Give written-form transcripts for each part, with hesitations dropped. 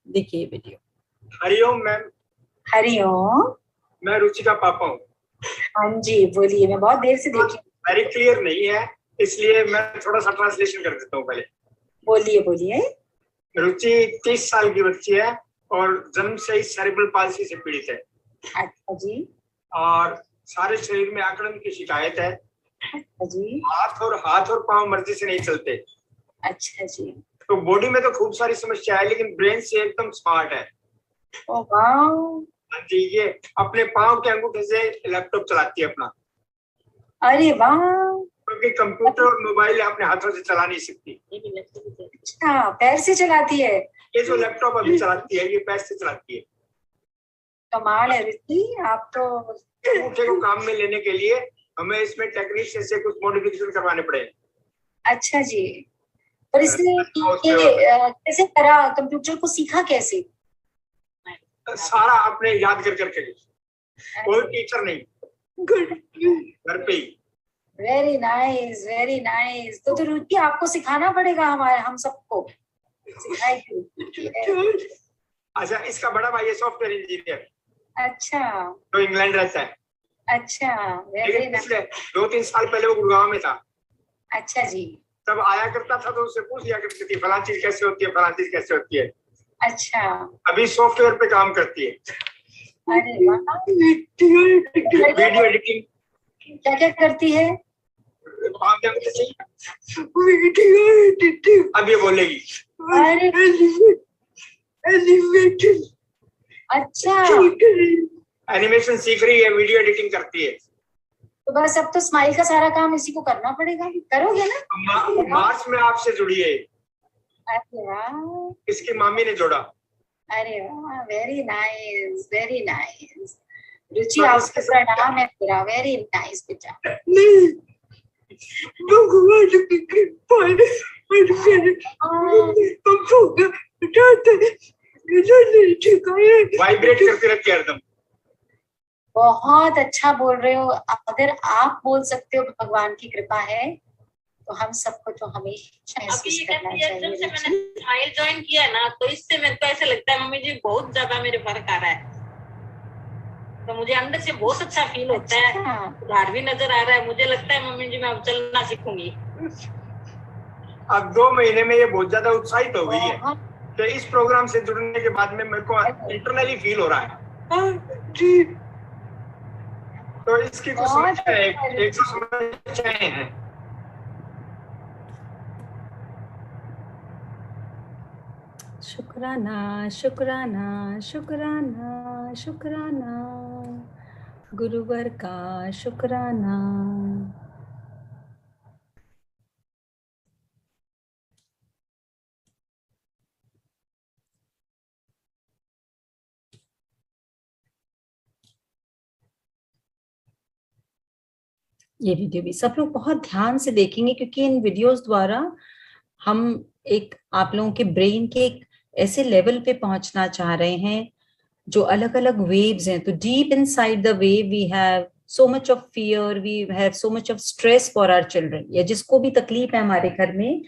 देखिए video. Hariom ma'am. Hariom. मैं रुचि का पापा हूँ। हाँ जी बोलिए, मैं बहुत देर से देखी। वेरी क्लियर नहीं है, इसलिए मैं थोड़ा सा ट्रांसलेशन कर देता हूँ पहले। बोलिए बोलिए। रुचि 30 साल की बच्ची है और जन्म से ही सेरेब्रल पाल्सी से पीड़ित है। अच्छा जी। और सारे शरीर में अकड़न की शिकायत है। अच्छा जी। हाथ और पांव मर्जी से नहीं चलते। अच्छा जी। तो बॉडी में तो खूब सारी समस्या है, लेकिन ब्रेन से एकदम स्मार्ट है। ओ वाह। जी, ये अपने पांव के अंगूठे से लैपटॉप चलाती है अपना। अरे वाह। क्योंकि कंप्यूटर और मोबाइल अपने हाथों से चला नहीं सकती। अच्छा, पैर से चलाती है। ये जो लैपटॉप अभी चलाती है, ये पैर से चलाती है। कमाल है रुचि, आप तो। अंगूठे को काम में लेने के लिए हमें इसमें टेक्नीशियन से कुछ मॉडिफिकेशन करवाने पड़े। अच्छा जी। और इसने कैसे करा, कंप्यूटर को सीखा कैसे? सारा अपने याद कर करके, कोई टीचर नहीं, घर पे ही। Very nice very nice. तो रुचि आपको सिखाना पड़ेगा, हम सबको सिखाएगी। अच्छा, इसका बड़ा भाई है सॉफ्टवेयर इंजीनियर। अच्छा। तो इंग्लैंड रहता है। अच्छा, वेरी नाइस। 2-3 साल पहले वो गुड़गांव में था। अच्छा जी। तब आया करता था तो उससे पूछ लिया करती थी, फलां चीज कैसे होती है, फलां चीज कैसे होती है। अच्छा। अभी सॉफ्टवेयर पे काम करती है। अरे वाह। Video editing. क्या क्या करती है? अब ये बोलेगी। अरे अच्छा, एनिमेशन सीख रही है, वीडियो एडिटिंग करती है। तो बस अब तो स्माइल का सारा काम इसी को करना पड़ेगा। करोगे ना? मार्च में आपसे जुड़ी है। अरे वाह। इसकी मामी ने जोड़ा। अरे वाह, वेरी नाइस वेरी नाइस। रुचि आपको प्रणाम है पूरा। वेरी नाइस बेटा। वाइब्रेट करती रहती है हरदम। बहुत अच्छा बोल रहे हो। अगर आप बोल सकते हो भगवान की कृपा है, तो हम सबको तो हमेशा महसूस करना चाहिए। जब से मैंने स्माइल ज्वाइन किया ना, तो इससे मेरे को ऐसा लगता है मम्मी जी बहुत ज्यादा मेरे फर्क आ रहा है। तो मुझे अंदर से बहुत अच्छा फील होता है, सुधार भी नजर आ रहा है। मुझे लगता है मम्मी जी मैं अब चलना सीखूंगी। अब 2 महीने में ये बहुत ज्यादा उत्साहित हो गई है कि इस प्रोग्राम से जुड़ने के बाद में मेरे को इंटरनली फील हो रहा है जी। तो इसकी कुछ समस्या है, एक तो समस्याएं हैं। शुक्राना शुक्राना शुक्राना शुक्राना, गुरुवर का शुक्राना। ये वीडियो भी सब लोग बहुत ध्यान से देखेंगे, क्योंकि इन वीडियोस द्वारा हम एक आप लोगों के ब्रेन के एक ऐसे लेवल पे पहुंचना चाह रहे हैं जो अलग अलग वेव्स हैं। तो deep inside the wave we have so much of fear, we have so much of stress for our children, या जिसको भी तकलीफ है हमारे घर में,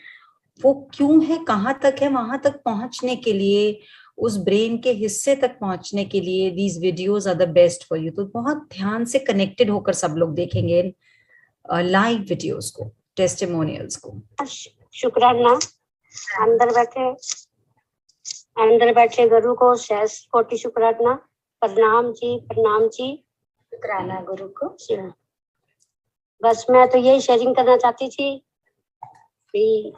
वो क्यों है, कहाँ तक है, वहां तक पहुंचने के लिए, उस ब्रेन के हिस्से तक पहुंचने के लिए these videos are the best for you. तो बहुत ध्यान से कनेक्टेड होकर सब लोग देखेंगे लाइव वीडियोस को, टेस्टिमोनियल्स को। शुक्राना। अंदर बैठे गुरु को शेष कोटि शुक्राना। प्रणाम जी प्रणाम जी। शुक्राना गुरु को। बस मैं तो यही शेयरिंग करना चाहती थी कि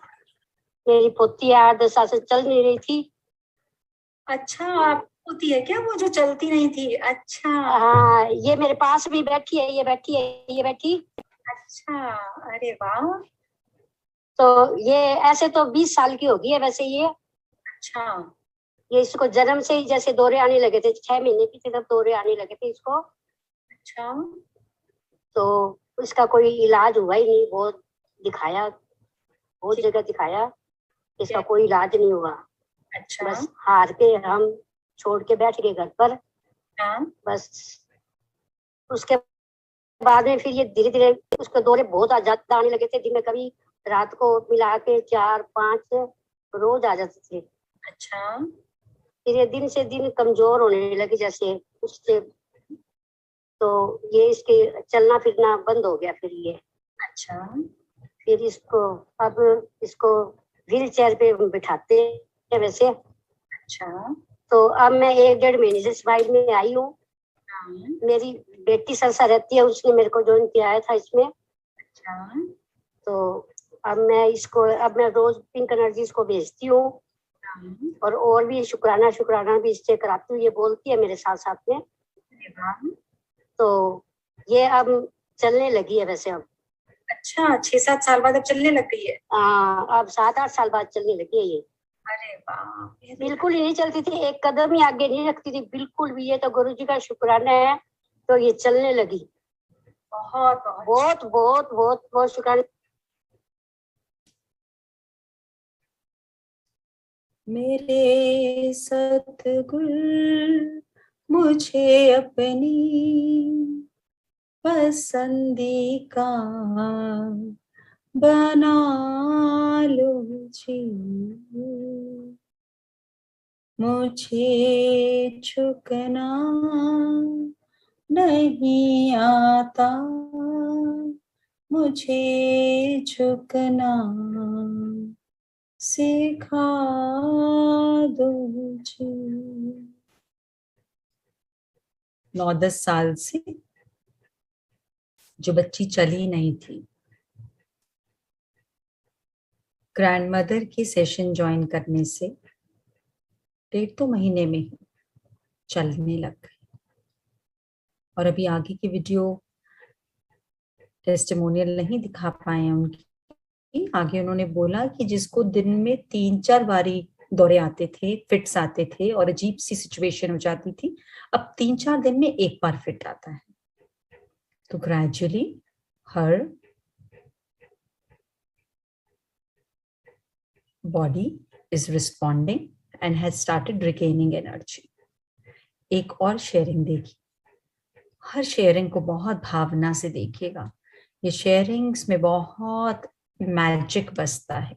मेरी पोती 8-10 साल से चल नहीं रही थी। अच्छा, आप होती है क्या वो जो चलती नहीं थी? अच्छा हाँ, ये मेरे पास भी बैठी है, ये बैठी है, ये बैठी। अच्छा, अरे वाह। तो ये ऐसे तो 20 साल की होगी है वैसे ये। अच्छा। ये इसको जन्म से ही जैसे दौरे आने लगे थे, 6 महीने की थी तब दौरे आने लगे थे इसको। अच्छा। तो उसका कोई इलाज हुआ ही नहीं, बहुत दिखाया, बहुत जगह दिखाया, इसका कोई इलाज नहीं हुआ। अच्छा। बस हार के हम छोड़ के बैठ गए घर पर। हाँ। बस उसके बाद में फिर ये धीरे धीरे उसके दौरे बहुत ज्यादा आने लगे थे। दिन में कभी रात को मिला के 4-5 रोज आ जाते थे। अच्छा। फिर ये दिन से दिन कमजोर होने लगी जैसे उससे, तो ये इसके चलना फिरना बंद हो गया फिर ये। अच्छा, फिर इसको व्हील चेयर पे बिठाते हैं वैसे। अच्छा, तो अब मैं 1-1.5 महीने से स्माइल में आई हूँ। मेरी बेटी सरसा रहती है, उसने मेरे को ज्वाइन किया था इसमें। अच्छा, तो अब मैं रोज पिंक एनर्जी इसको भेजती हूँ, और भी शुक्राना भी इससे कराती हूँ, ये बोलती है मेरे साथ साथ में। तो ये अब चलने लगी है वैसे अब। अच्छा, 6-7 साल बाद अब चलने लग गई है? अब 7-8 साल बाद चलने लगी है ये। अरे वाह, बिल्कुल ही नहीं चलती थी, एक कदम ही आगे नहीं रखती थी बिल्कुल भी। ये तो गुरुजी का शुक्राना है, तो ये चलने लगी। बहुत बहुत बहुत बहुत बहुत शुक्राना। मेरे सतगुर मुझे अपनी पसंदी का बना लो जी, मुझे झुकना नहीं आता, मुझे झुकना सिखा दो जी। 9-10 साल से जो बच्ची चली नहीं थी, ग्रैंडमदर के सेशन ज्वाइन करने से 1.5-2 महीने में ही चलने लग गई। और अभी आगे की वीडियो टेस्टिमोनियल नहीं दिखा पाए हैं उनकी। आगे उन्होंने बोला कि जिसको दिन में 3-4 बारी दौरे आते थे, फिट्स आते थे और अजीब सी सिचुएशन हो जाती थी, अब 3-4 दिन में एक बार फिट आता है। तो gradually her body is responding and has started regaining energy. एक और शेयरिंग देखी, हर शेयरिंग को बहुत भावना से देखिएगा। ये शेयरिंग्स में बहुत मैजिक बसता है,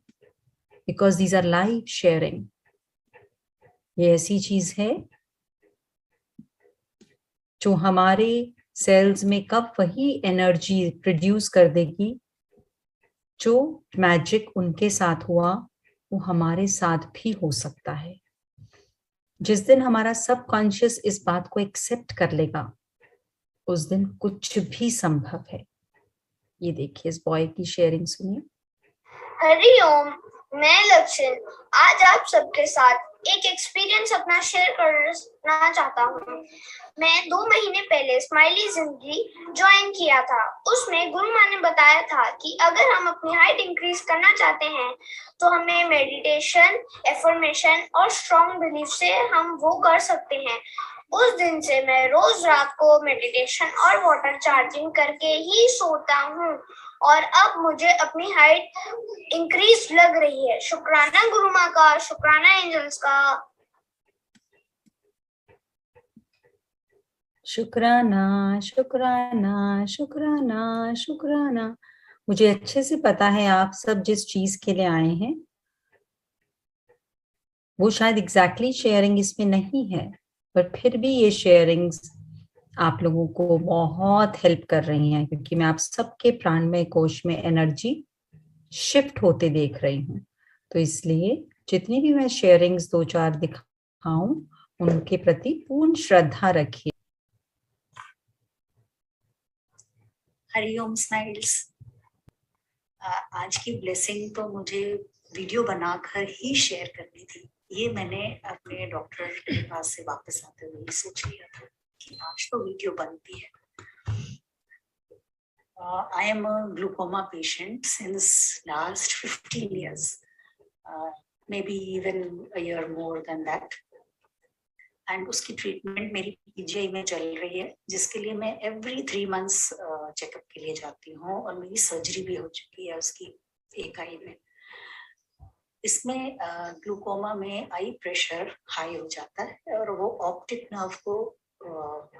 because these are live sharing. ये ऐसी चीज है जो हमारे सेल्स में कब वही एनर्जी प्रोड्यूस कर देगी जो मैजिक उनके साथ हुआ, वो हमारे साथ भी हो सकता है। जिस दिन हमारा सबकॉन्शियस इस बात को एक्सेप्ट कर लेगा, उस दिन कुछ भी संभव है। ये देखिए इस बॉय की शेयरिंग सुनिए। हरिओम, मैं लक्ष्य आज आप सबके साथ एक एक्सपीरियंस अपना शेयर करना चाहता हूँ। मैं 2 महीने पहले स्माइली जिंदगी ज्वाइन किया था। उसमें गुरु माँ ने बताया था कि अगर हम अपनी हाइट इंक्रीज करना चाहते हैं तो हमें मेडिटेशन, एफर्मेशन और स्ट्रॉन्ग बिलीफ से हम वो कर सकते हैं। उस दिन से मैं रोज रात को मेडिटेशन और वाटर चार्जिंग करके ही सोता हूँ और अब मुझे अपनी हाइट इंक्रीज लग रही है। शुक्राना गुरु माँ का, शुक्राना एंजल्स का। शुक्राना शुक्राना शुक्राना शुक्राना। मुझे अच्छे से पता है आप सब जिस चीज के लिए आए हैं वो शायद एग्जैक्टली शेयरिंग इसमें नहीं है, पर फिर भी ये शेयरिंग्स आप लोगों को बहुत हेल्प कर रही हैं, क्योंकि मैं आप सबके प्राणमय कोश में एनर्जी शिफ्ट होते देख रही हूँ। तो इसलिए जितनी भी मैं शेयरिंग्स 2-4 दिखाऊं, उनके प्रति पूर्ण श्रद्धा रखिए। हरिओम स्माइल्स। आज की ब्लेसिंग तो मुझे वीडियो बनाकर ही शेयर करनी थी। ये मैंने अपने डॉक्टर के पास से वापस आते हुए सोच लिया था कि आज तो वीडियो बनती है। I am a glaucoma patient since last 15 years, maybe even a year more than that. And उसकी ट्रीटमेंट मेरी PGI में चल रही है, जिसके लिए मैं every 3 months चेकअप के लिए जाती हूँ, और मेरी सर्जरी भी हो चुकी है उसकी एक आई में। इसमें ग्लूकोमा में आई प्रेशर हाई हो जाता है और वो ऑप्टिक नर्व को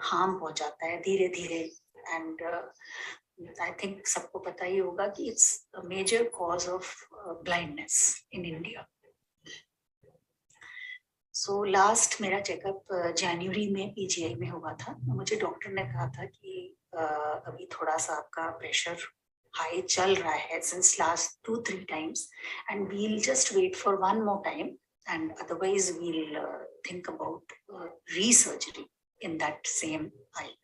हार्म पहुंचाता है धीरे धीरे। एंड आई थिंक सबको पता ही होगा कि it's a major cause of blindness in India. So last मेरा चेकअप जनवरी में पीजीआई में हुआ था। मुझे डॉक्टर ने कहा था कि अभी थोड़ा सा आपका प्रेशर हाई चल रहा है since last 2-3 times and we'll just wait for one more time and otherwise we'll think about resurgery in that same eye.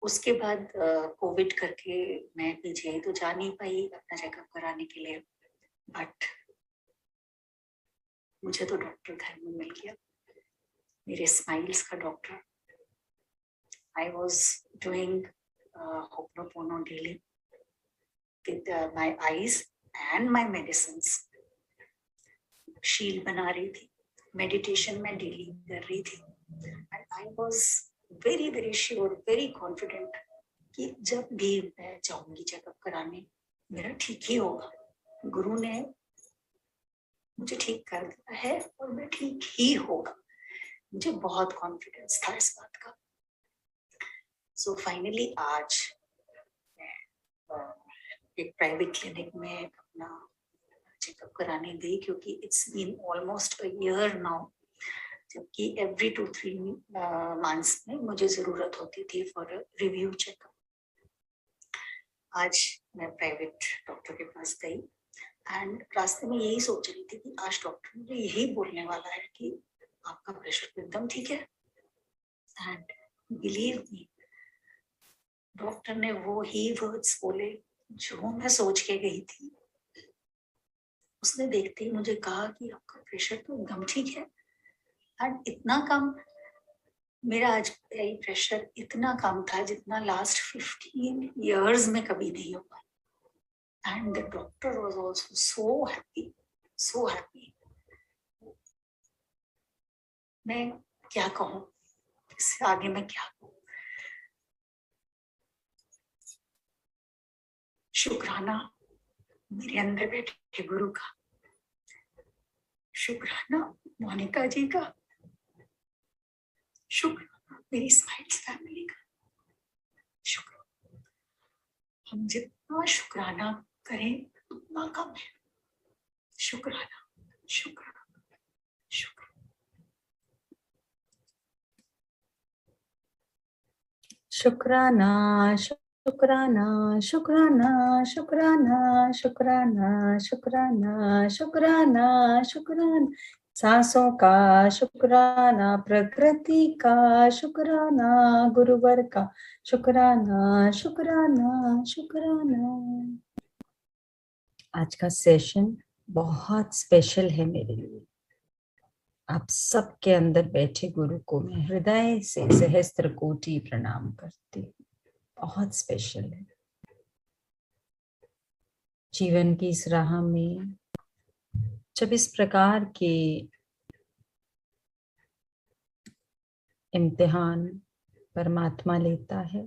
उसके बाद कोविड करके मैं पीजीआई तो जा नहीं पाई अपना चेकअप कराने के लिए, बट मुझे तो डॉक्टर घर में मिल गया, मेरे स्माइल्स का doctor. I was doing Ho'oponopono daily with my eyes and my medicines. शील बना रही थी, मेडिटेशन में डेली कर रही थी and I was very very sure, very confident कि जब भी मैं जाऊंगी चेकअप कराने मेरा ठीक ही होगा। गुरु ने मुझे ठीक कर दिया है और मैं ठीक ही होगा, मुझे बहुत कॉन्फिडेंस था इस बात का। सो फाइनली आज मैं एक प्राइवेट क्लिनिक में अपना चेकअप कराने गई, क्योंकि it's been almost a year now, जबकि एवरी 2-3 मंथ्स में मुझे जरूरत होती थी फॉर रिव्यू चेकअप। आज मैं प्राइवेट डॉक्टर के पास गई एंड रास्ते में यही सोच रही थी कि आज डॉक्टर मुझे यही बोलने वाला है कि आपका प्रेशर एकदम ठीक है। एंड बिलीव मी, डॉक्टर ने वो ही वर्ड्स बोले जो मैं सोच के गई थी। उसने देखते ही मुझे कहा कि आपका प्रेशर तो एकदम ठीक है। एंड इतना कम, मेरा आज प्रेशर इतना कम था जितना लास्ट 15 years में कभी नहीं हुआ। And the doctor was also so happy, so happy. मैं क्या कहूँ, इससे आगे मैं क्या कहूँ। शुक्राना मेरे अंदर बैठे गुरु का, शुक्राना मोनिका जी का, शुक्राना मेरी स्माइल्स फैमिली का। शुक्राना, हम जितना शुक्राना करें उतना कम है। शुक्राना, शुक्राना, शुक्राना। शुक्राना, शुक्राना, शुक्राना, शुक्राना, शुक्राना, शुक्राना, शुक्राना, शुक्राना, सांसों का शुक्राना, प्रकृति का शुक्राना, गुरुवर का शुक्राना, शुक्राना, शुक्राना। आज का सेशन बहुत स्पेशल है मेरे लिए। आप सबके अंदर बैठे गुरु को मैं हृदय से सहस्त्र कोटि प्रणाम करती हूँ। बहुत स्पेशल है। जीवन की इस राह में जब इस प्रकार के इम्तिहान परमात्मा लेता है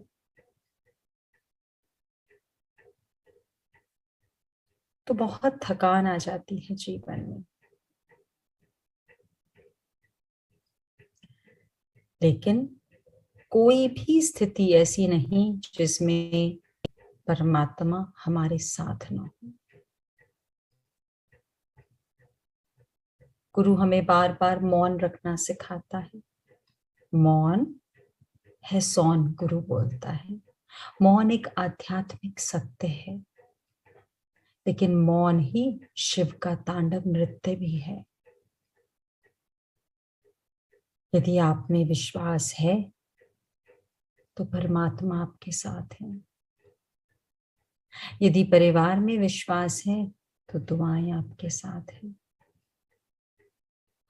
तो बहुत थकान आ जाती है जीवन में, लेकिन कोई भी स्थिति ऐसी नहीं जिसमें परमात्मा हमारे साथ न हो। गुरु हमें बार बार मौन रखना सिखाता है। मौन है सौन, गुरु बोलता है। मौन एक आध्यात्मिक सत्य है, लेकिन मौन ही शिव का तांडव नृत्य भी है। यदि आप में विश्वास है तो परमात्मा आपके साथ है। यदि परिवार में विश्वास है तो दुआएं आपके साथ है।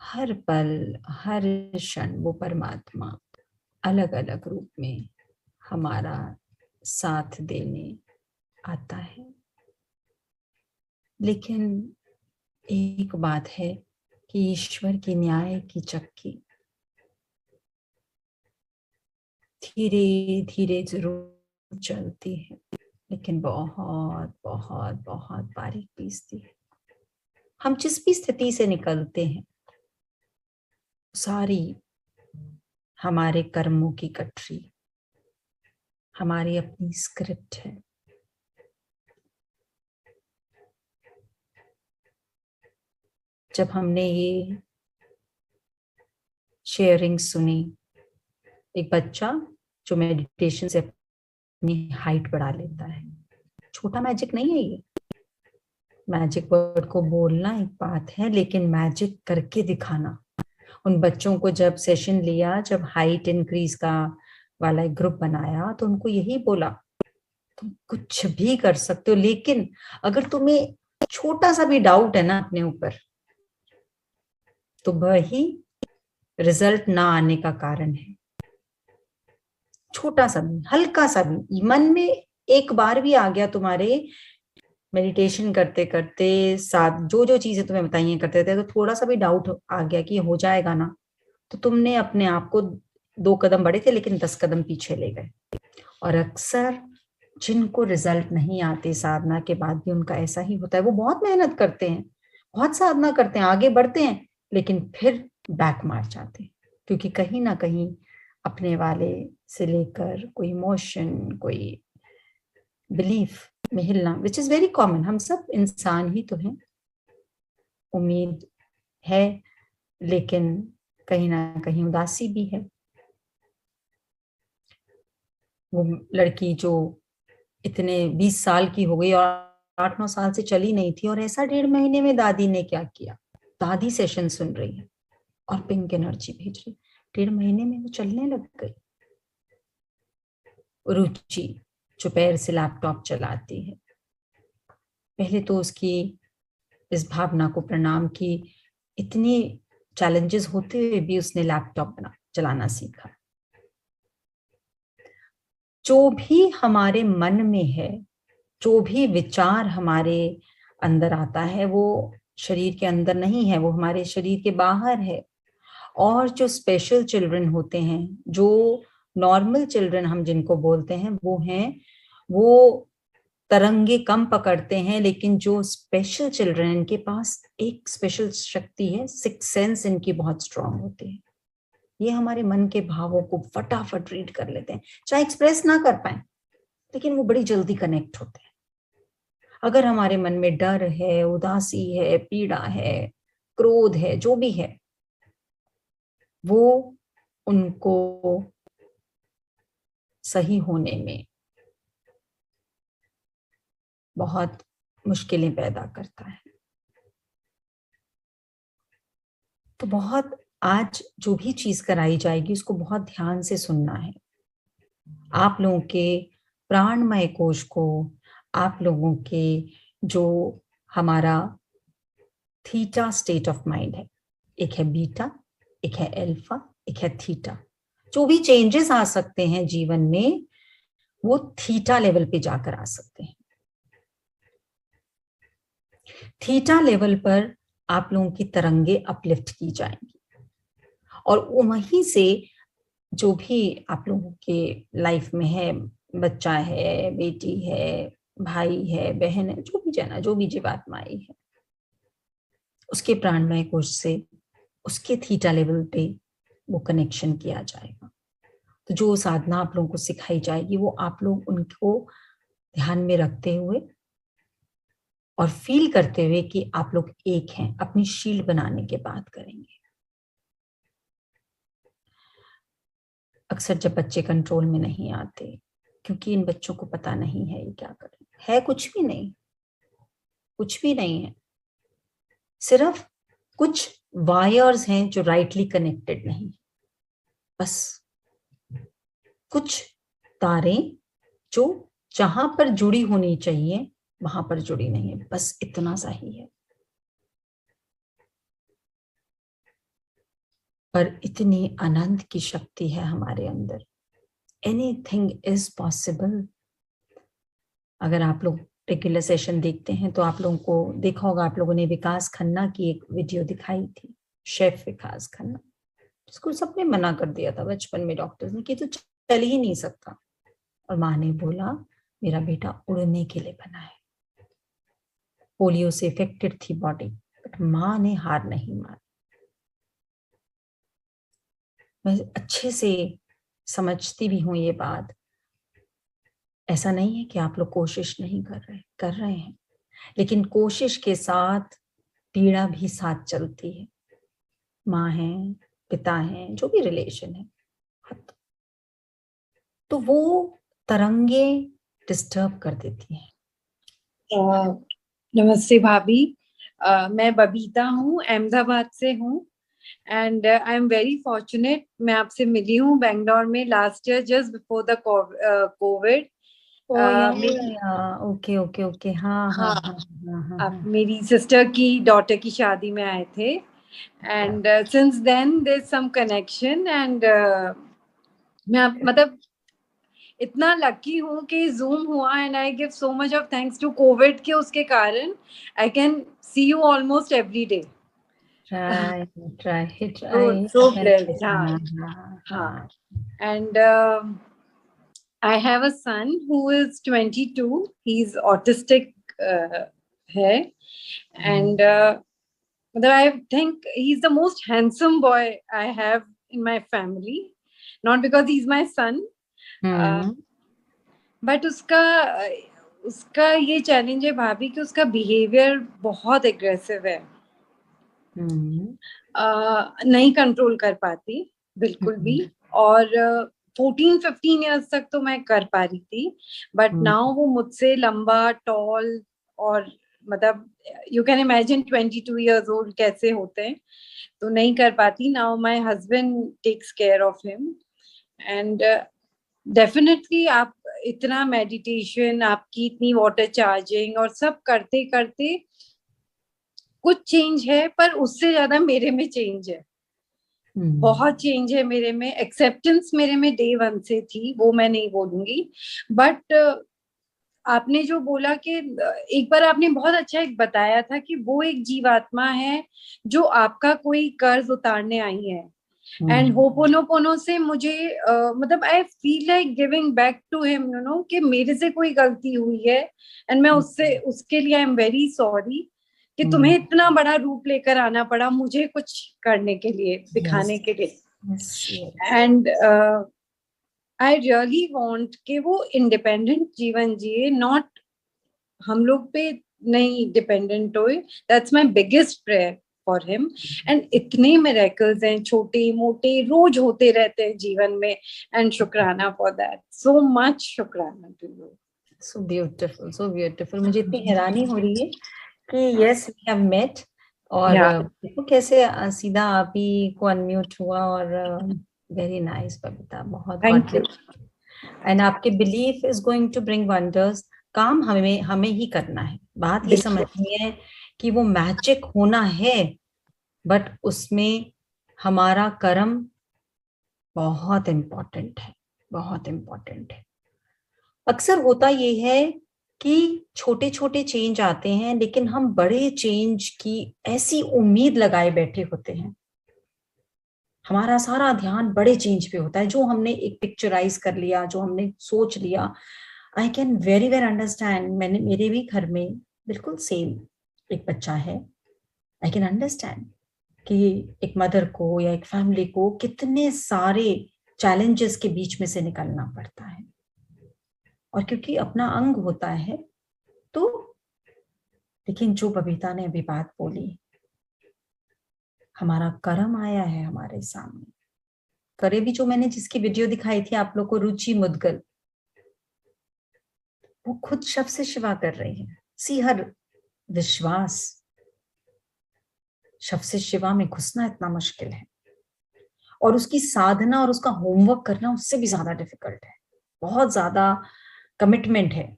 हर पल, हर क्षण वो परमात्मा अलग अलग रूप में हमारा साथ देने आता है। लेकिन एक बात है कि ईश्वर की न्याय की चक्की धीरे धीरे जरूर चलती है, लेकिन बहुत बहुत बहुत बारीक पीसती है। हम जिस भी स्थिति से निकलते हैं सारी हमारे कर्मों की कटरी, हमारी अपनी स्क्रिप्ट है। जब हमने ये शेयरिंग सुनी। एक बच्चा जो मेडिटेशन से अपनी हाइट बढ़ा लेता है, छोटा मैजिक नहीं है ये। मैजिक वर्ड को बोलना एक बात है, लेकिन मैजिक करके दिखाना। उन बच्चों को जब सेशन लिया, जब हाइट इंक्रीज का वाला एक ग्रुप बनाया, तो उनको यही बोला तुम कुछ भी कर सकते हो, लेकिन अगर तुम्हें छोटा सा भी डाउट है ना अपने ऊपर, तो वही रिजल्ट ना आने का कारण है। छोटा सा भी, हल्का सा भी मन में एक बार भी आ गया तुम्हारे, मेडिटेशन करते करते साथ जो जो चीजें तुम्हें बताइए करते थे, तो थोड़ा सा भी डाउट आ गया कि हो जाएगा ना, तो तुमने अपने आप को 2 कदम बढ़े थे लेकिन 10 कदम पीछे ले गए। और अक्सर जिनको रिजल्ट नहीं आते साधना के बाद भी उनका ऐसा ही होता है। वो बहुत मेहनत करते हैं, बहुत साधना करते हैं, आगे बढ़ते हैं, लेकिन फिर बैक मार जाते हैं, क्योंकि कहीं ना कहीं अपने वाले से लेकर कोई इमोशन, कोई बिलीफ में हिलना, विच इज वेरी कॉमन। हम सब इंसान ही तो हैं, उम्मीद है लेकिन कहीं ना कहीं उदासी भी है। वो लड़की जो इतने 20 साल की हो गई और 8-9 साल से चली नहीं थी, और ऐसा 1.5 महीने में दादी ने क्या किया, दादी सेशन सुन रही है और पिंक एनर्जी भेज रही, 1.5 महीने में वो चलने लग गई। रुचि जो पैर से लैपटॉप चलाती है, पहले तो उसकी इस भावना को प्रणाम की, इतनी चैलेंजेस होते हुए भी उसने लैपटॉप चलाना सीखा। जो भी हमारे मन में है, जो भी विचार हमारे अंदर आता है, वो शरीर के अंदर नहीं है, वो हमारे शरीर के बाहर है। और जो स्पेशल चिल्ड्रन होते हैं, जो नॉर्मल चिल्ड्रन हम जिनको बोलते हैं, वो तरंगे कम पकड़ते हैं, लेकिन जो स्पेशल चिल्ड्रन, इनके पास एक स्पेशल शक्ति है, 6th सेंस इनकी बहुत स्ट्रांग होती है। ये हमारे मन के भावों को फटाफट रीड कर लेते हैं, चाहे एक्सप्रेस ना कर पाए, लेकिन वो बड़ी जल्दी कनेक्ट होते हैं। अगर हमारे मन में डर है, उदासी है, पीड़ा है, क्रोध है, जो भी है, वो उनको सही होने में बहुत मुश्किलें पैदा करता है। तो बहुत आज जो भी चीज कराई जाएगी उसको बहुत ध्यान से सुनना है। आप लोगों के प्राणमय कोश को, आप लोगों के जो हमारा थीटा स्टेट ऑफ माइंड है, एक है बीटा, एक है अल्फा, एक है थीटा। जो भी चेंजेस आ सकते हैं जीवन में, वो थीटा लेवल पे जाकर आ सकते हैं। थीटा लेवल पर आप लोगों की तरंगे अपलिफ्ट की जाएंगी, और वहीं से जो भी आप लोगों के लाइफ में है, बच्चा है, बेटी है, भाई है, बहन है, जो भी जना, जो भी जीवात्मा आई है, उसके प्राणमय कोश से उसके थीटा लेवल पे वो कनेक्शन किया जाएगा। तो जो साधना आप लोगों को सिखाई जाएगी, वो आप लोग उनको ध्यान में रखते हुए और फील करते हुए कि आप लोग एक हैं, अपनी शील्ड बनाने के बाद करेंगे। अक्सर जब बच्चे कंट्रोल में नहीं आते, क्योंकि इन बच्चों को पता नहीं है ये क्या करें, है कुछ भी नहीं, कुछ भी नहीं है, सिर्फ कुछ वायर्स हैं जो राइटली कनेक्टेड नहीं, बस कुछ तारें जो जहां पर जुड़ी होनी चाहिए वहां पर जुड़ी नहीं है, बस इतना सा ही है। पर इतनी अनंत की शक्ति है हमारे अंदर, एनीथिंग इज पॉसिबल। अगर आप लोग रेगुलर सेशन देखते हैं तो आप लोगों को देखा होगा, आप लोगों ने विकास खन्ना की एक वीडियो दिखाई थी, शेफ विकास खन्ना, जिसको सबने मना कर दिया था बचपन में डॉक्टर्स ने कि तो चल ही नहीं सकता, और माँ ने बोला मेरा बेटा उड़ने के लिए बना है। पोलियो से इफेक्टेड थी बॉडी, बट माँ ने हार नहीं मानी। मैं अच्छे से समझती भी हूँ ये बात, ऐसा नहीं है कि आप लोग कोशिश नहीं कर रहे हैं, लेकिन कोशिश के साथ पीड़ा भी साथ चलती है। माँ है, पिता हैं, जो भी रिलेशन है, तो वो तरंगे डिस्टर्ब कर देती हैं। नमस्ते भाभी, मैं बबीता हूँ, अहमदाबाद से हूँ and I am very fortunate. मैं आपसे मिली हूँ बेंगलोर में last year just before the Covid. Okay okay okay, हाँ हाँ हाँ हाँ आप हाँ। मेरी सिस्टर की डॉटर की शादी में आए थे and since then there is some connection and मैं मतलब इतना लकी हूँ कि जूम हुआ and I give so much of thanks to Covid के उसके कारण I can see you almost every day. try So blessed. हाँ। And I have a son who is 22. He's autistic है and I think he's the most handsome boy I have in my family. Not because he's my son, but उसका ये challenge है भाभी कि उसका behaviour बहुत aggressive है। नहीं कंट्रोल कर पाती बिल्कुल भी, और 14-15 इयर्स तक तो मैं कर पा रही थी, बट नाउ वो मुझसे लंबा, टॉल, और मतलब you can imagine 22 years old कैसे होते हैं, तो नहीं कर पाती। Now my husband takes care of him and definitely आप इतना मेडिटेशन, आपकी इतनी वाटर चार्जिंग और सब करते करते कुछ चेंज है, पर उससे ज्यादा मेरे में चेंज है। बहुत चेंज है मेरे में। एक्सेप्टेंस मेरे में डे 1 से थी, वो मैं नहीं बोलूंगी, बट आपने जो बोला कि एक बार आपने बहुत अच्छा एक बताया था कि वो एक जीवात्मा है जो आपका कोई कर्ज उतारने आई है एंड होपोनोपोनो से मुझे मतलब I feel like giving back to him, you know, कि मेरे से कोई गलती हुई है एंड मैं उसके लिए आई एम वेरी सॉरी कि तुम्हें इतना बड़ा रूप लेकर आना पड़ा मुझे कुछ करने के लिए, दिखाने के लिए। एंड आई रियली वांट कि वो इंडिपेंडेंट जीवन जिए, नॉट हम लोग पे नहीं डिपेंडेंट होए। That's my biggest prayer for him. And इतने मिरेकल्स हैं छोटे मोटे रोज होते रहते हैं जीवन में, एंड शुक्राना फॉर दैट, सो मच शुक्राना to you. So beautiful, so beautiful. मुझे इतनी हैरानी हो रही है कि यस वी हैव मेट, और देखो कैसे सीधा आप ही को अनम्यूट हुआ, और वेरी नाइस बबीता, बहुत थैंक यू। एंड आपके belief is going to bring wonders. काम हमें ही करना है। बात ये समझनी है कि वो मैजिक होना है, बट उसमें हमारा कर्म बहुत इम्पोर्टेंट है, बहुत इम्पोर्टेंट है। अक्सर होता ये है कि छोटे छोटे चेंज आते हैं, लेकिन हम बड़े चेंज की ऐसी उम्मीद लगाए बैठे होते हैं। हमारा सारा ध्यान बड़े चेंज पे होता है, जो हमने एक पिक्चराइज कर लिया, जो हमने सोच लिया। I can very well understand. मेरे भी घर में बिल्कुल सेम एक बच्चा है। आई कैन अंडरस्टैंड कि एक मदर को या एक फैमिली को कितने सारे चैलेंजेस के बीच में से निकलना पड़ता है, और क्योंकि अपना अंग होता है तो। लेकिन जो बबीता ने अभी बात बोली, हमारा कर्म आया है हमारे सामने। करे भी जो मैंने जिसकी वीडियो दिखाई थी आप लोग को, रुचि मुदगल, वो खुद शब्द से शिवा कर रही है। सी हर विश्वास। शब्द से शिवा में घुसना इतना मुश्किल है, और उसकी साधना और उसका होमवर्क करना उससे भी ज्यादा डिफिकल्ट है। बहुत ज्यादा कमिटमेंट है,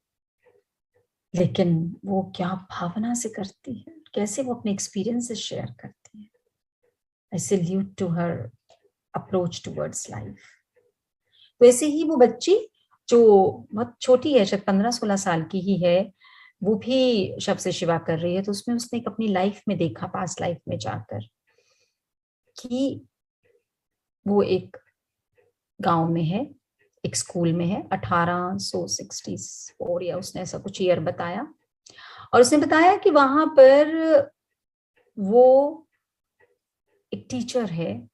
लेकिन वो क्या भावना से करती है, कैसे वो अपने एक्सपीरियंसेस शेयर करती है। I salute to her approach towards life. वैसे ही वो बच्ची जो बहुत छोटी है, शायद 15-16 साल की ही है, वो भी शब्द से शिवा कर रही है। तो उसमें उसने एक अपनी लाइफ में देखा, पास्ट लाइफ में जाकर, कि वो एक गांव में है, एक स्कूल में है, 1864 या उसने ऐसा कुछ ईयर बताया। और उसने बताया कि वहां पर वो एक टीचर है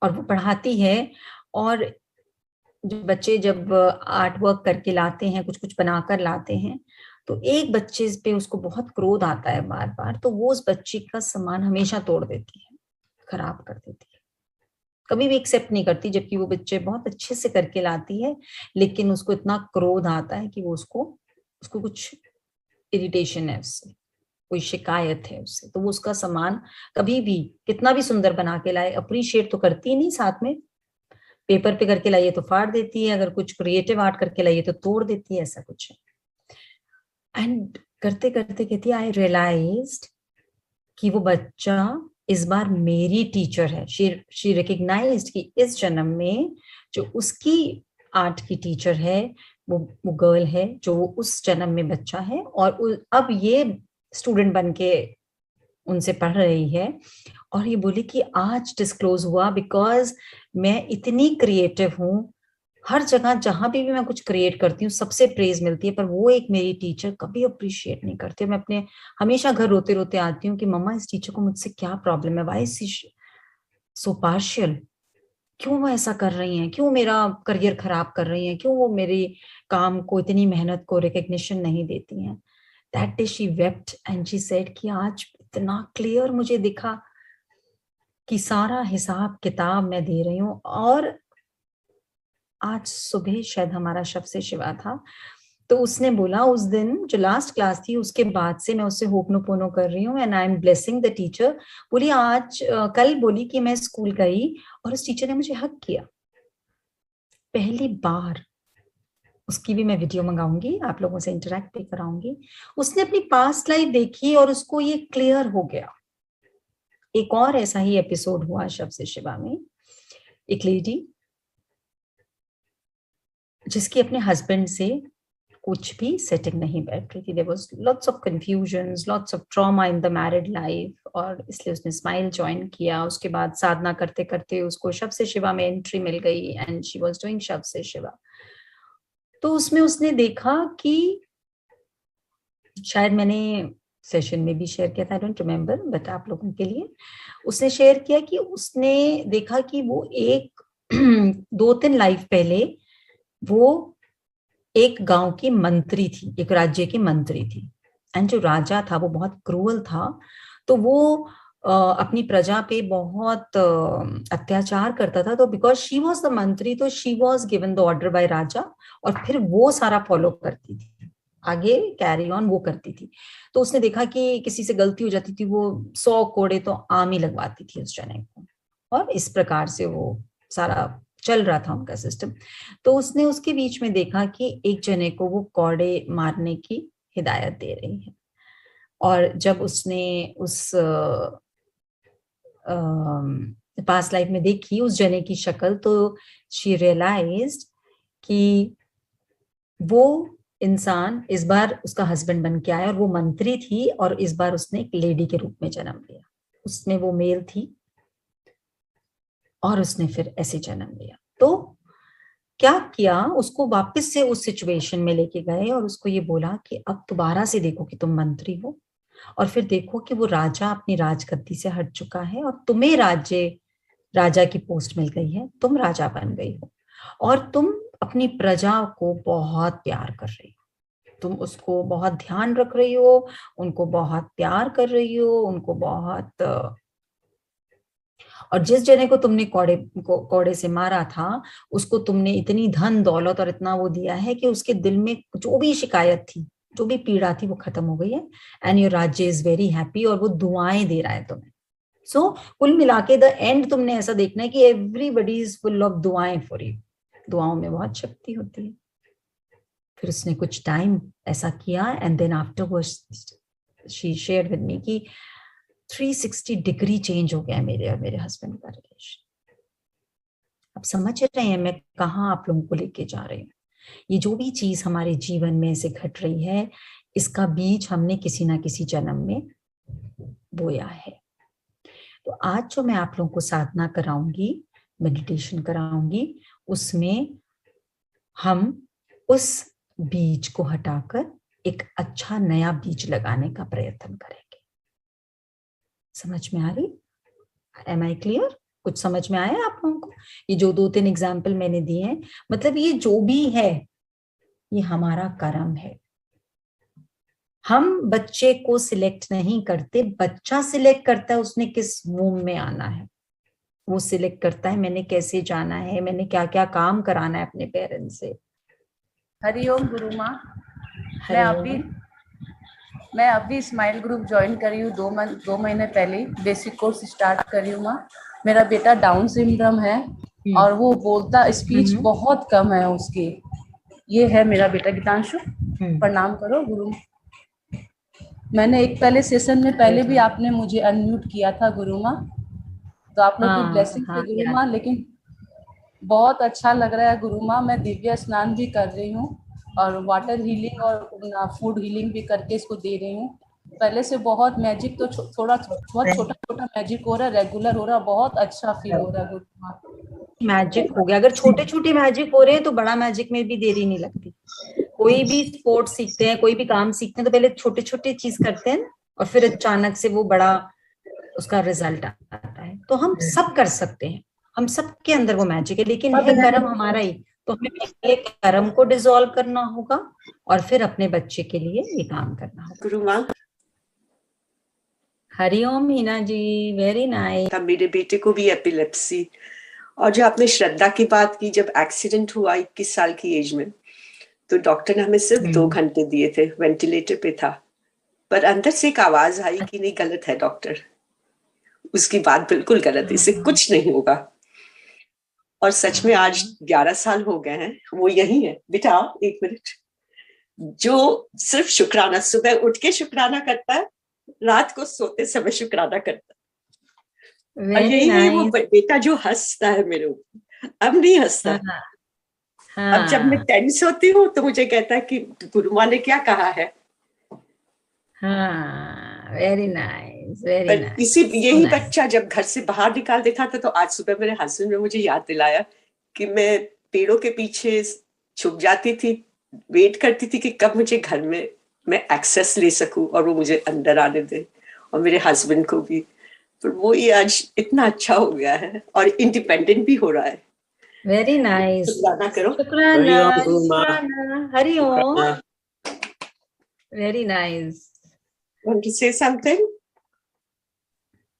और वो पढ़ाती है, और जो बच्चे जब आर्ट वर्क करके लाते हैं, कुछ कुछ बनाकर लाते हैं, तो एक बच्चे पे उसको बहुत क्रोध आता है बार बार, तो वो उस बच्चे का सामान हमेशा तोड़ देती है। खराब कर देती है, कभी भी एक्सेप्ट नहीं करती, जबकि वो बच्चे बहुत अच्छे से करके लाती है, लेकिन उसको इतना क्रोध आता है कि वो उसको कुछ इरिटेशन है उससे, कोई शिकायत है उससे, तो वो उसका सामान कभी भी कितना भी सुंदर बना के लाए अप्रिशिएट तो करती नहीं, साथ में पेपर पे करके लाइए तो फाड़ देती है, अगर कुछ क्रिएटिव आर्ट करके लाइए तो तोड़ देती है, ऐसा कुछ है। एंड करते करते कहती है आई रियलाइज्ड कि वो बच्चा इस बार मेरी टीचर है। शी रिकग्नाइज्ड कि इस जन्म में जो उसकी आर्ट की टीचर है वो गर्ल है, जो उस जन्म में बच्चा है, और अब ये स्टूडेंट बन के उनसे पढ़ रही है। और ये बोली कि आज डिस्क्लोज हुआ बिकॉज मैं इतनी क्रिएटिव हूँ, हर जगह जहां भी मैं कुछ क्रिएट करती हूँ सबसे प्रेज मिलती है, पर वो एक मेरी टीचर कभी अप्रिशिएट नहीं करती। मैं अपने हमेशा घर रोते रोते आती हूँ कि मम्मा इस टीचर को मुझसे क्या प्रॉब्लम है, why is she so partial, क्यों वो ऐसा कर रही हैं, क्यों मेरा करियर खराब कर रही हैं, क्यों वो मेरी काम को, इतनी मेहनत को रिकग्निशन नहीं देती हैं। That day she wept and she said कि आज इतना क्लियर मुझे दिखा कि सारा हिसाब किताब मैं दे रही हूँ। और आज सुबह शायद हमारा शव से शिवा था, तो उसने बोला उस दिन जो लास्ट क्लास थी उसके बाद से मैं उससे होपनोपोनो कर रही हूँ and I am blessing the teacher. बोली आज कल बोली कि मैं स्कूल गई और उस टीचर ने मुझे हक किया पहली बार। उसकी भी मैं वीडियो मंगाऊंगी, आप लोगों से इंटरेक्ट भी कराऊंगी। उसने अपनी पास्ट लाइफ देखी और उसको ये क्लियर हो गया। एक और ऐसा ही एपिसोड हुआ शव से शिवा में, एक लेडी जिसकी अपने हस्बैंड से कुछ भी सेटिंग नहीं बैठ रही थी। There was lots of confusions, lots of trauma in the married life, और इसलिए उसने स्माइल ज्वाइन किया। उसके बाद साधना करते करते उसको शव से शिवा में एंट्री मिल गई एंड शी वाज डूइंग शव से शिवा। तो उसमें उसने देखा कि शायद मैंने सेशन में भी शेयर किया था, आई डोंट रिमेम्बर, बट आप लोगों के लिए उसने शेयर किया कि उसने देखा कि वो एक 2-3 लाइफ पहले वो एक गांव की मंत्री थी, एक राज्य की मंत्री थी। एंड जो राजा था वो बहुत क्रूअल था, तो वो अपनी प्रजा पे बहुत अत्याचार करता था। तो because she was the mantri, तो she was given the order by raja, और फिर वो सारा फॉलो करती थी, आगे कैरी ऑन वो करती थी। तो उसने देखा कि किसी से गलती हो जाती थी, वो 100 कोड़े तो आम ही लगवाती थी उस जने को, और इस प्रकार से वो सारा चल रहा था उनका सिस्टम। तो उसने उसके बीच में देखा कि एक जने को वो कौड़े मारने की हिदायत दे रही है। और जब उसने उस पास्ट लाइफ में देखी उस जने की शक्ल, तो शी रियलाइज्ड कि वो इंसान इस बार उसका हस्बैंड बन के आया, और वो मंत्री थी, और इस बार उसने एक लेडी के रूप में जन्म लिया। उसमें वो मेल थी और उसने फिर ऐसे जन्म लिया। तो क्या किया, उसको वापस से उस सिचुएशन में लेके गए और उसको ये बोला कि अब दोबारा से देखो कि तुम मंत्री हो, और फिर देखो कि वो राजा अपनी राजगद्दी से हट चुका है और तुम्हें राजा की पोस्ट मिल गई है, तुम राजा बन गई हो, और तुम अपनी प्रजा को बहुत प्यार कर रही हो, तुम उसको बहुत ध्यान रख रही हो, उनको बहुत प्यार कर रही हो, उनको बहुत, और जिस जने को तुमने कौड़े से मारा था उसको तुमने इतनी धन दौलत और इतना वो दिया है कि उसके दिल में जो भी शिकायत थी, जो भी पीड़ा थी, वो खत्म हो गई है। एंड योर राज्य इज वेरी हैप्पी, और वो दुआएं दे रहा है तुम्हें। सो कुल मिला के द एंड तुमने ऐसा देखना है कि एवरीबडी इज फुल ऑफ दुआएं फॉर यू। दुआओं में बहुत शक्ति होती है। फिर उसने कुछ टाइम ऐसा किया and then afterwards she shared with me कि 360 डिग्री चेंज हो गया मेरे और मेरे हस्बैंड का रिलेशन। अब समझ रहे हैं मैं कहाँ आप लोगों को लेके जा रही हूँ। ये जो भी चीज हमारे जीवन में से घट रही है, इसका बीज हमने किसी ना किसी जन्म में बोया है। तो आज जो मैं आप लोगों को साधना कराऊंगी, मेडिटेशन कराऊंगी, उसमें हम उस बीज को हटाकर एक अच्छा नया बीज लगाने का प्रयत्न करेंगे। समझ में आ रही? Am I clear? कुछ समझ में आया आप लोगों को? ये जो 2-3 एग्जाम्पल मैंने दिए हैं, मतलब ये जो भी है ये हमारा कर्म है। हम बच्चे को सिलेक्ट नहीं करते, बच्चा सिलेक्ट करता है उसने किस वूम में आना है। वो सिलेक्ट करता है मैंने कैसे जाना है, मैंने क्या क्या काम कराना है अपने पेरेंट्स से। हरिओम गुरु माँ। हरिओम। मैं अभी स्माइल ग्रुप ज्वाइन करी हूँ 2 महीने पहले, बेसिक कोर्स स्टार्ट करी हूँ माँ। मेरा बेटा डाउन सिंड्रोम है और वो बोलता, स्पीच बहुत कम है उसकी। ये है मेरा बेटा गीतांशु। प्रणाम करो गुरु। मैंने एक पहले सेशन में पहले भी आपने मुझे अनम्यूट किया था गुरु माँ, तो आप लोग की ब्लेसिंग थे गुरु माँ। लेकिन बहुत अच्छा लग रहा है गुरु माँ। मैं दिव्य स्नान भी कर रही हूँ और वाटर हीलिंग और फूड हीलिंग भी करके इसको दे रही हूँ। पहले से बहुत मैजिक तो बहुत छोटा छोटा मैजिक हो रहा है, रेगुलर हो रहा है, बहुत अच्छा फील हो रहा है गुरु माँ। मैजिक हो गया। अगर छोटे छोटे मैजिक हो रहे हैं तो बड़ा मैजिक में भी देरी नहीं लगती। कोई भी स्पोर्ट्स सीखते हैं, कोई भी काम सीखते हैं तो पहले छोटे छोटे चीज करते हैं और फिर अचानक से वो बड़ा उसका रिजल्ट आता है। तो हम सब कर सकते हैं, हम सबके अंदर वो मैजिक है, लेकिन है कर्म हमारा ही। तो हमें पहले कर्म को डिसॉल्व करना होगा और फिर अपने बच्चे के लिए ये काम करना होगा। गुरु माँ, हरिओम हीना जी, वेरी नाइस। मेरे बेटे को भी एपिलेप्सी, और जो आपने श्रद्धा की बात की, जब एक्सीडेंट हुआ 21 साल की एज में, तो डॉक्टर ने हमें सिर्फ 2 घंटे दिए थे, वेंटिलेटर पे था, पर अंदर से एक आवाज आई कि नहीं, गलत है डॉक्टर, उसकी बात बिल्कुल गलत है, इससे कुछ नहीं होगा। और सच में आज 11 साल हो गए हैं, वो यही है। बेटा 1 मिनट, जो सिर्फ शुक्राना, सुबह उठ के शुक्राना करता है, रात को सोते समय शुक्राना करता है। और यही है वो बेटा जो हंसता है मेरे ऊपर। अब नहीं हंसता। अब जब मैं टेंस होती हूँ तो मुझे कहता है कि गुरु माँ ने क्या कहा है। Very nice, very nice. यही बच्चा जब घर से बाहर निकाल देता था, तो आज सुबह मेरे हस्बैंड ने मुझे याद दिलाया कि मैं पेड़ों के पीछे छुप जाती थी, वेट करती थी कि कब मुझे घर में मैं एक्सेस ले सकूं और वो मुझे अंदर आने दे, और मेरे हस्बैंड को भी। पर वो ये आज इतना अच्छा हो गया है और इंडिपेंडेंट भी हो रहा है। Very nice. शुक्राना करो। शुक्राना। Hariom. Very nice. Want to say something?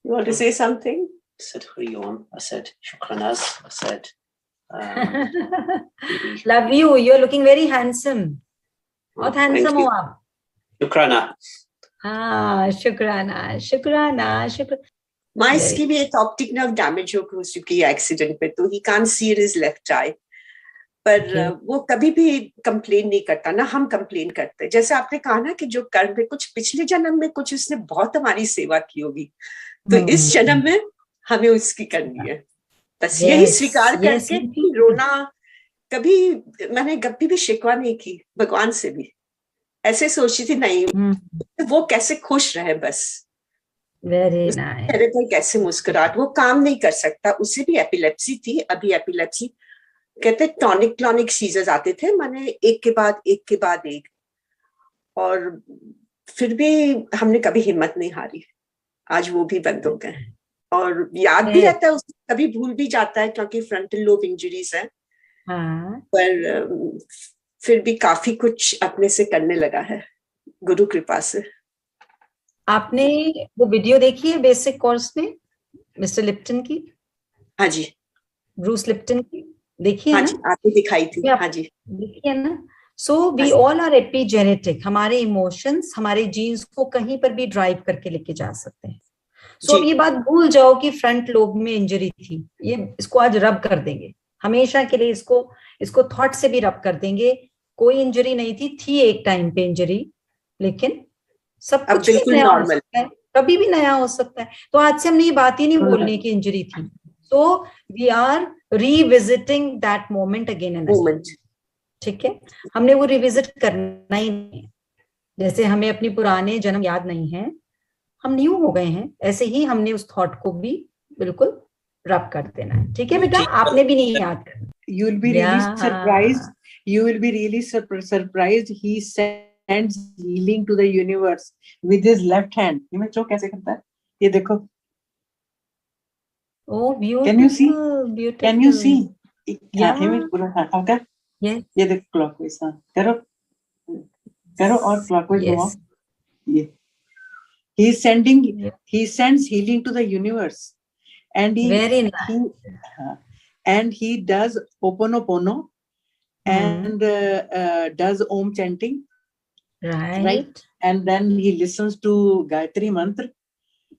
You want to say something? I said Hariom. I said Shukranas. I said love you. You're looking very handsome. बहुत handsome हो आप। Shukrana. शुक्राना, शुक्राना, शुक्र। माँ, इसकी भी एक ऑप्टिक नर्व डैमेज हो चुकी है एक्सीडेंट में, तो he can't see his left eye. पर वो कभी भी कंप्लेन नहीं करता, ना हम कंप्लेन करते। जैसे आपने कहा ना कि जो कर्म में कुछ पिछले जन्म में कुछ उसने बहुत हमारी सेवा की होगी, तो इस जन्म में हमें उसकी करनी है। बस यही स्वीकार करके रोना। कभी मैंने कभी भी शिकवा नहीं की भगवान से भी। ऐसे सोची थी नहीं वो कैसे खुश रहे, बस वेरी नाइस। चेहरे पर कैसे मुस्कुराहट। वो काम नहीं कर सकता, उसे भी एपिलेप्सी थी। अभी एपिलेप्सी कहते टॉनिक क्लॉनिक सीजर्स आते थे, माने एक के बाद एक, और फिर भी हमने कभी हिम्मत नहीं हारी। आज वो भी बंद हो गए, और याद भी रहता है उसको, कभी भूल भी जाता है क्योंकि फ्रंटल लोब इंजरीज है। पर फिर भी काफी कुछ अपने से करने लगा है गुरु कृपा से। आपने वो वीडियो देखी है बेसिक कोर्स में मिस्टर लिप्टन की? हाँ जी। ब्रूस लिप्टन की देखिए हाँ ना? जी, आपने दिखाई थी। हाँ जी, देखिए ना। So we all are epigenetic. हमारे इमोशंस, हमारे जीन्स को कहीं पर भी ड्राइव करके लेके जा सकते हैं। सो अब ये बात भूल जाओ कि फ्रंट लोब में इंजरी थी, ये इसको आज रब कर देंगे हमेशा के लिए। इसको थॉट से भी रब कर देंगे। कोई इंजरी नहीं थी एक टाइम पे इंजरी, लेकिन सब कुछ नया हो सकता है, कभी भी नया हो सकता है। तो आज से हमने ये बात ही नहीं बोलने की इंजरी थी। So we are revisiting that moment again and again. ठीक है, हमने वो रिविजिट करना ही नहीं है। जैसे हमें अपनी पुराने जन्म याद नहीं है, हम न्यू हो गए हैं, ऐसे ही हमने उस थॉट को भी बिल्कुल रब कर देना है। ठीक है बेटा, आपने भी नहीं याद करना। You will be really surprised. You will be really surprised. He sends healing to the universe with his left hand. ये मैं कैसे करता है? ये देखो। Oh, beautiful. Can you see? Beautiful. Can you see? Yeah. Okay. Yes. ये देख clockwise। हाँ, करो और clockwise घुमाओ। ये. He sends healing to the universe and very nice. And he does Ho'oponopono and does Om chanting. Right. And then he listens to Gayatri Mantra.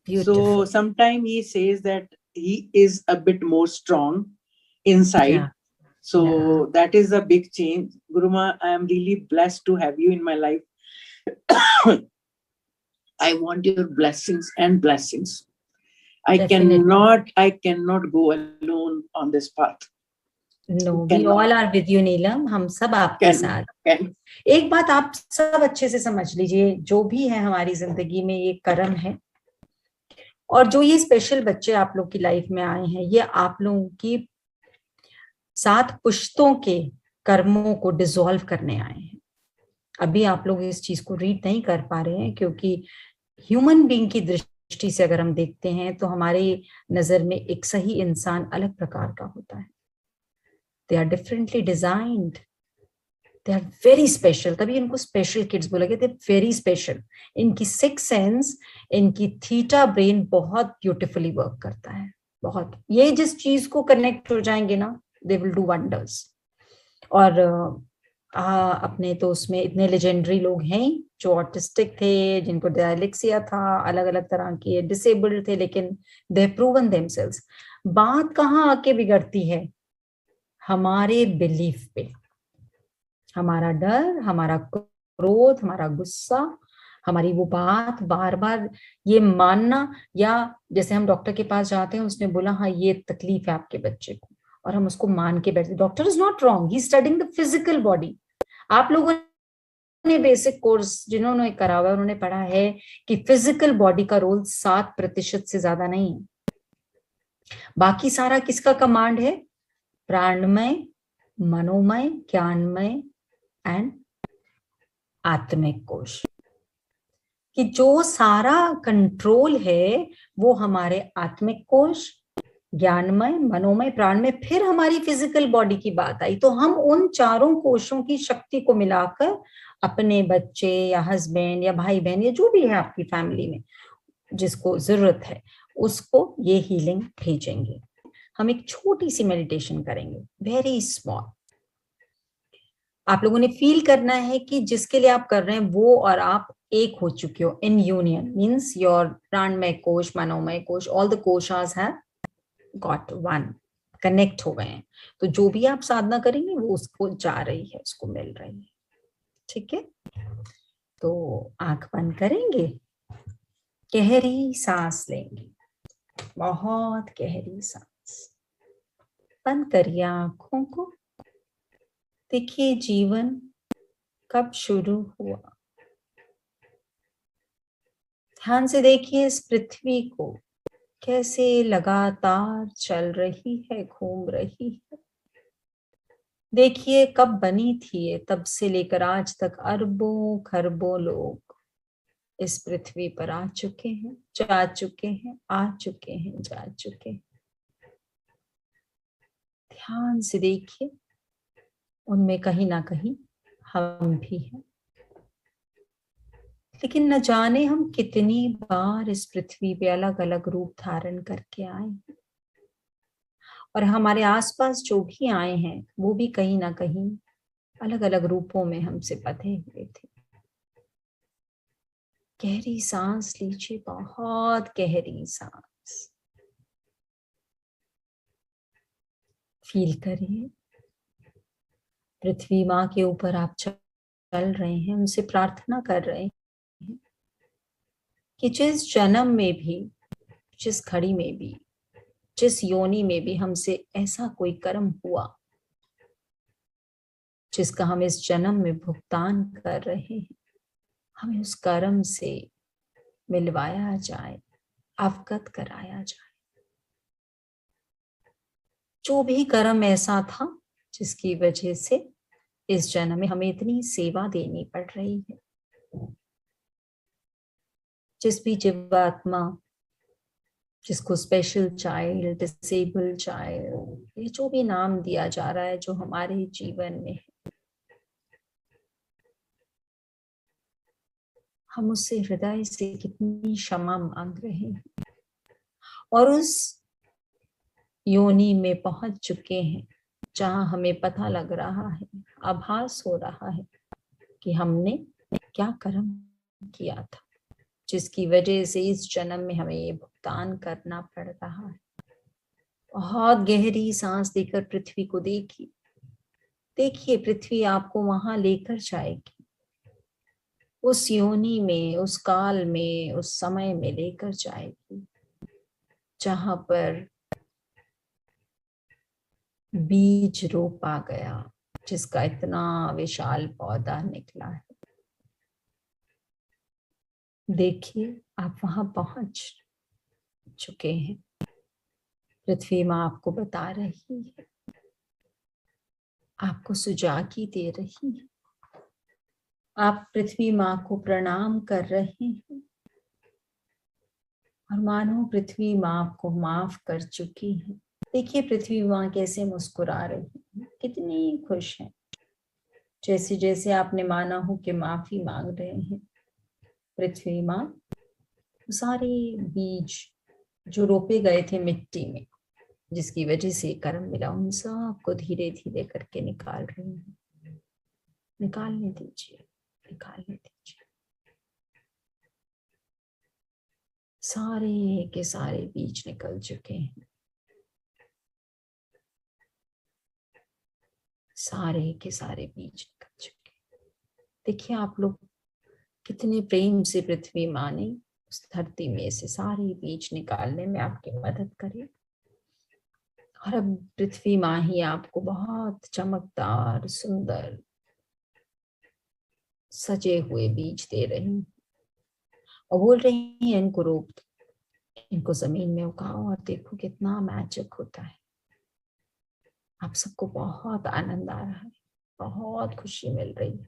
Beautiful. So sometimes he says that he is a bit more strong inside. Yeah. So that is a big change. Guruma, I am really blessed to have you in my life. I want your blessings and blessings. Definitely. I cannot go alone on this path. No, we all are with you, नीलम. हम सब आपके साथ. एक बात आप सब अच्छे से समझ लीजिए, जो भी है हमारी जिंदगी में ये कर्म है, और जो ये स्पेशल बच्चे आप लोग की लाइफ में आए हैं, ये आप लोगों की 7 पुश्तों के कर्मों को डिसॉल्व करने आए हैं. अभी आप लोग इस चीज को रीड नहीं कर पा रहे हैं, क्योंकि ह्यूमन बीइंग की दृष्टि से अगर हम देखते हैं तो हमारे नजर में एक सही इंसान अलग प्रकार का होता है. They are differently designed. They are very special. तभी इनको स्पेशल किड्स बोला गया. They're very special. इनकी 6th सेंस, इनकी थीटा ब्रेन बहुत ब्यूटिफुली वर्क करता है. बहुत. ये जिस चीज को कनेक्ट हो जाएंगे ना, they will do wonders. और अपने तो उसमें इतने लेजेंडरी लोग हैं जो ऑटिस्टिक थे, जिनको डायलेक्सिया था, अलग अलग तरह के डिसेबल्ड थे, लेकिन they have proven themselves. बात कहाँ आके बिगड़ती है? हमारे बिलीफ पे. हमारा डर, हमारा क्रोध, हमारा गुस्सा, हमारी वो बात बार बार ये मानना, या जैसे हम डॉक्टर के पास जाते हैं, उसने बोला हाँ ये तकलीफ है आपके बच्चे को, और हम उसको मान के बैठते. Doctor is not wrong, he is studying the physical body. आप लोगों ने बेसिक कोर्स जिन्होंने करा हुआ है, उन्होंने पढ़ा है कि फिजिकल बॉडी का रोल 7% से ज्यादा नहीं है. बाकी सारा किसका कमांड है? प्राणमय, मनोमय, ज्ञानमय एंड आत्मिक कोश. कि जो सारा कंट्रोल है वो हमारे आत्मिक कोश, ज्ञानमय, मनोमय, प्राणमय, फिर हमारी फिजिकल बॉडी की बात आई तो हम उन चारों कोशों की शक्ति को मिलाकर अपने बच्चे या हस्बैंड या भाई बहन या जो भी है आपकी फैमिली में जिसको जरूरत है, उसको ये हीलिंग भेजेंगे. हम एक छोटी सी मेडिटेशन करेंगे, वेरी स्मॉल. आप लोगों ने फील करना है कि जिसके लिए आप कर रहे हैं वो और आप एक हो चुके हो, in union. Means your pranamaya kosha, manomaya kosha, all the koshas have got one, connect हो गए हैं. तो जो भी आप साधना करेंगे वो उसको जा रही है, उसको मिल रही है. ठीक है, तो आंख बंद करेंगे, गहरी सांस लेंगे, बहुत गहरी सांस. बंद करिए आंखों को. देखिए जीवन कब शुरू हुआ. ध्यान से देखिए इस पृथ्वी को कैसे लगातार चल रही है, घूम रही है. देखिए कब बनी थी ये, तब से लेकर आज तक अरबों खरबों लोग इस पृथ्वी पर आ चुके हैं, जा चुके हैं, आ चुके हैं, जा चुके हैं. ध्यान से देखिए, उनमें कहीं ना कहीं हम भी हैं. लेकिन न जाने हम कितनी बार इस पृथ्वी पे अलग अलग रूप धारण करके आए हैं, और हमारे आसपास जो भी आए हैं वो भी कहीं ना कहीं अलग अलग रूपों में हमसे बंधे हुए थे. गहरी सांस लीजिए, बहुत गहरी सांस. फील करिए पृथ्वी माँ के ऊपर आप चल रहे हैं, उनसे प्रार्थना कर रहे हैं कि जिस जन्म में भी, जिस घड़ी में भी, जिस योनि में भी हमसे ऐसा कोई कर्म हुआ जिसका हम इस जन्म में भुगतान कर रहे हैं, हमें उस कर्म से मिलवाया जाए, अवगत कराया जाए. जो भी कर्म ऐसा था जिसकी वजह से इस जन्म में हमें इतनी सेवा देनी पड़ रही है, जिस भी जीवात्मा जिसको स्पेशल चाइल्ड, डिसेबल चाइल्ड, ये जो भी नाम दिया जा रहा है जो हमारे जीवन में है, हम उससे हृदय से कितनी क्षमा मांग रहे हैं. और उस योनि में पहुंच चुके हैं जहां हमें पता लग रहा है, आभास हो रहा है कि हमने क्या कर्म किया था, जिसकी वजह से इस जन्म में हमें ये भुगतान करना पड़ रहा है। बहुत गहरी सांस लेकर पृथ्वी को देखिए, देखिए पृथ्वी आपको वहां लेकर जाएगी, उस योनि में, उस काल में, उस समय में लेकर जाएगी जहां पर बीज रोपा गया, जिसका इतना विशाल पौधा निकला है। देखिए आप वहां पहुंच चुके हैं। पृथ्वी माँ आपको बता रही है, आपको सुजागी दे रही है। आप पृथ्वी माँ को प्रणाम कर रहे हैं और मानो पृथ्वी माँ आपको माफ कर चुकी है। देखिए पृथ्वी माँ कैसे मुस्कुरा रही है, कितनी खुश है। जैसे जैसे आपने माना हो कि माफी मांग रहे हैं, पृथ्वी माँ सारे बीज जो रोपे गए थे मिट्टी में, जिसकी वजह से कर्म मिला, उन सबको धीरे धीरे करके निकाल रही है। निकालने दीजिए, निकालने दीजिए। सारे के सारे बीज निकल चुके हैं, सारे के सारे बीज निकल चुके हैं। देखिए आप लोग कितने प्रेम से पृथ्वी माँ ने उस धरती में से सारे बीज निकालने में आपकी मदद करी। और अब पृथ्वी माँ ही आपको बहुत चमकदार, सुंदर, सजे हुए बीज दे रही हैं और बोल रही हैं इनको रोप दो, इनको जमीन में उगाओ और देखो कितना मैजिक होता है। आप सबको बहुत आनंद आ रहा है, बहुत खुशी मिल रही है।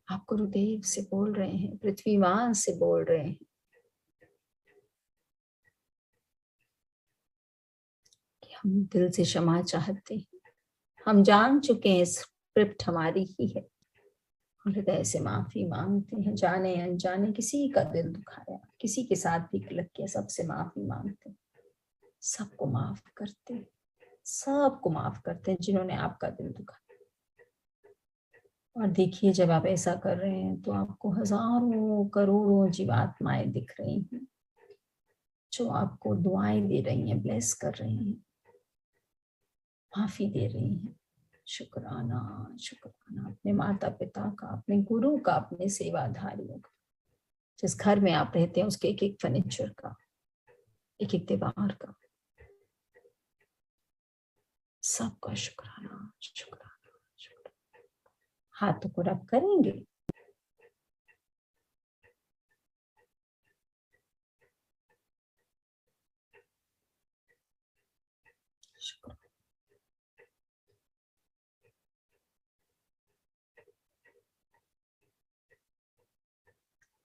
आप गुरुदेव से बोल रहे हैं, पृथ्वी माँ से बोल रहे हैं कि हम दिल से क्षमा चाहते हैं, हम जान चुके हैं स्क्रिप्ट हमारी ही है, हृदय से माफी मांगते हैं। जाने अनजाने किसी का दिल दुखाया, किसी के साथ भी गलत किया, सबसे माफी मांगते हैं, सबको माफ करते हैं, सबको माफ करते हैं जिन्होंने आपका दिल दुखाया। और देखिए जब आप ऐसा कर रहे हैं तो आपको हजारों करोड़ों जीवात्माएं दिख रही हैं जो आपको दुआएं दे रही हैं, ब्लेस कर रही हैं, माफी दे रही हैं। शुक्राना, शुक्राना अपने माता पिता का, अपने गुरु का, अपने सेवाधारियों का, जिस घर में आप रहते हैं उसके एक एक फर्नीचर का, एक एक दीवार का, सबका शुक्राना, शुक्राना, शुक्राना। हाथों को रब करेंगे। शुक्राना।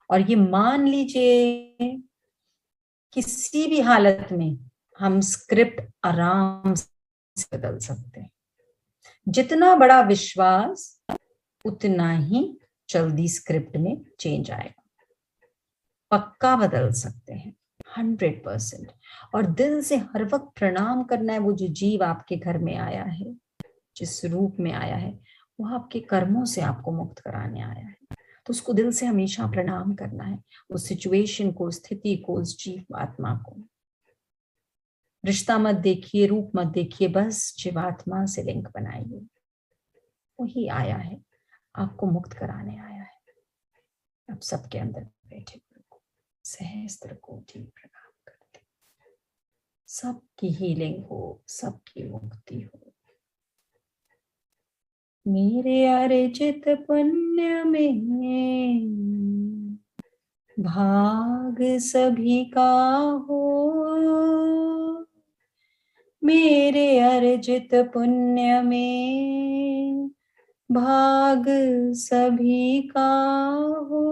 और ये मान लीजिए किसी भी हालत में हम स्क्रिप्ट आराम से बदल सकते हैं। जितना बड़ा विश्वास उतना ही जल्दी स्क्रिप्ट में चेंज आएगा। पक्का बदल सकते हैं 100%। और दिल से हर वक्त प्रणाम करना है। वो जो जीव आपके घर में आया है, जिस रूप में आया है, वो आपके कर्मों से आपको मुक्त कराने आया है, तो उसको दिल से हमेशा प्रणाम करना है। उस सिचुएशन को, स्थिति को, उस जीवात्मा को। रिश्ता मत देखिए, रूप मत देखिए, बस जीवात्मा से लिंक बनाइए। वही आया है, आपको मुक्त कराने आया है। अब सबके अंदर बैठे सहस्त्र कोटि प्रणाम करते, सबकी हीलिंग हो, सबकी मुक्ति हो। मेरे अर्जित पुण्य में भाग सभी का हो, मेरे अर्जित पुण्य में भाग सभी का हो,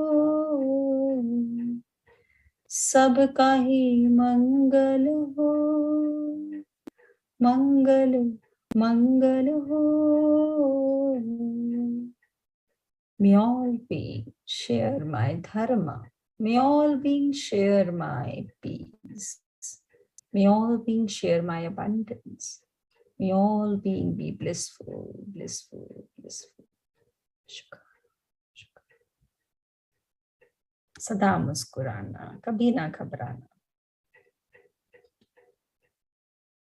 सबका ही मंगल हो, मंगल मंगल हो। May all beings share my dharma. May all beings share my peace. May all beings share my abundance. May all beings be blissful, blissful, blissful. शुक्र, शुक्र। सदा मुस्कुराना, कभी ना घबराना।